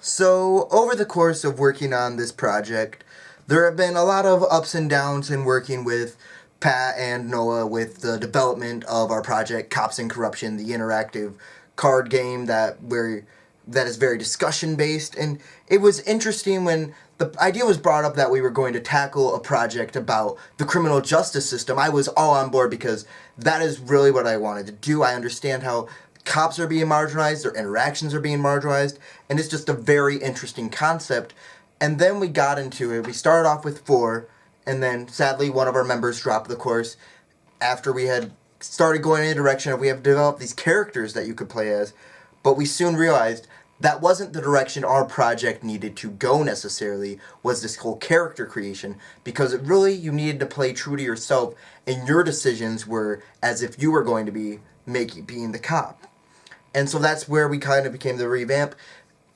So, over the course of working on this project, there have been a lot of ups and downs in working with Pat and Noah with the development of our project, Cops and Corruption, the interactive card game that is very discussion based. And it was interesting when the idea was brought up that we were going to tackle a project about the criminal justice system. I was all on board because that is really what I wanted to do. I understand how cops are being marginalized, their interactions are being marginalized, and it's just a very interesting concept. And then we got into it. We started off with four, and then sadly one of our members dropped the course after we had started going in a direction of we have developed these characters that you could play as, but we soon realized that wasn't the direction our project needed to go necessarily, was this whole character creation, because it really, you needed to play true to yourself, and your decisions were as if you were going to be being the cop. And so that's where we kind of became the revamp.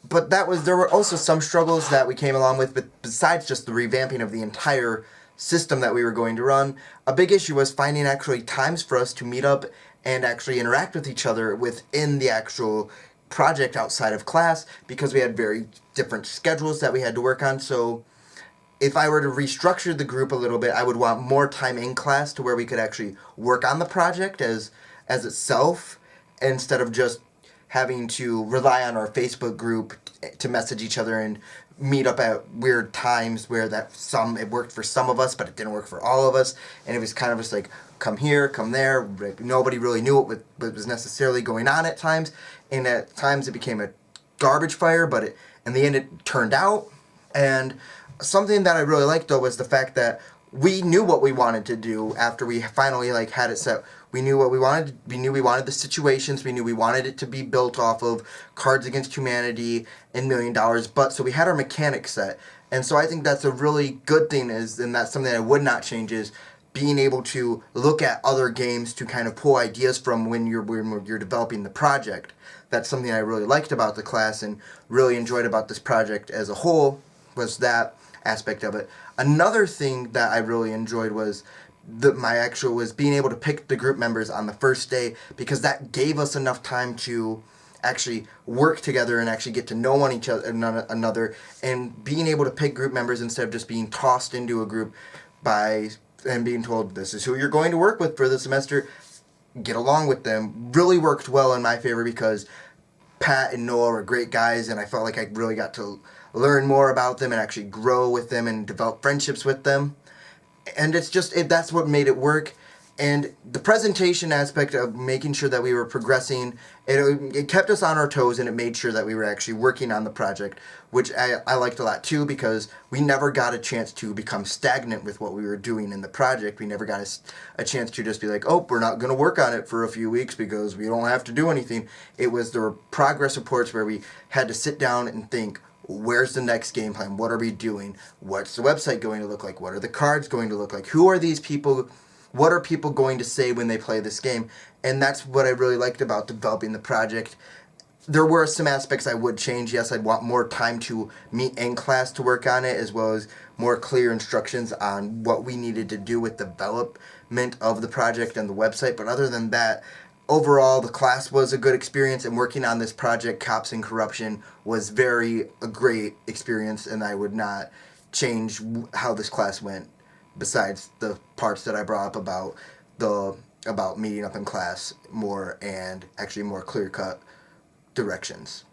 But there were also some struggles that we came along with, but besides just the revamping of the entire system that we were going to run, a big issue was finding actually times for us to meet up and actually interact with each other within the actual project outside of class, because we had very different schedules that we had to work on. So if I were to restructure the group a little bit, I would want more time in class to where we could actually work on the project as itself, instead of just having to rely on our Facebook group to message each other and meet up at weird times where it worked for some of us, but it didn't work for all of us. And it was kind of just like, come here, come there. Nobody really knew what was necessarily going on at times. And at times it became a garbage fire, but in the end it turned out. And something that I really liked, though, was the fact that we knew what we wanted to do after we finally had it set. We knew what we wanted. We knew we wanted the situations. We knew we wanted it to be built off of Cards Against Humanity and $1 Million. But so we had our mechanics set, and so I think that's a really good thing. And that's something I would not change, is being able to look at other games to kind of pull ideas from when you're developing the project. That's something I really liked about the class and really enjoyed about this project as a whole, was that aspect of it. Another thing that I really enjoyed was being able to pick the group members on the first day, because that gave us enough time to actually work together and actually get to know another, and being able to pick group members instead of just being tossed into a group and being told, this is who you're going to work with for the semester, get along with them, really worked well in my favor, because Pat and Noah were great guys, and I felt like I really got to learn more about them and actually grow with them and develop friendships with them. And that's what made it work. And the presentation aspect of making sure that we were progressing, it kept us on our toes, and it made sure that we were actually working on the project, which I liked a lot too, because we never got a chance to become stagnant with what we were doing in the project. We never got a chance to just be like, oh, we're not going to work on it for a few weeks because we don't have to do anything. There were progress reports where we had to sit down and think, where's the next game plan? What are we doing? What's the website going to look like? What are the cards going to look like? Who are these people? What are people going to say when they play this game? And that's what I really liked about developing the project. There were some aspects I would change. Yes, I'd want more time to meet in class to work on it, as well as more clear instructions on what we needed to do with development of the project and the website. But other than that, overall, the class was a good experience, and working on this project, Cops and Corruption, was a great experience, and I would not change how this class went, besides the parts that I brought up about meeting up in class more and actually more clear-cut directions.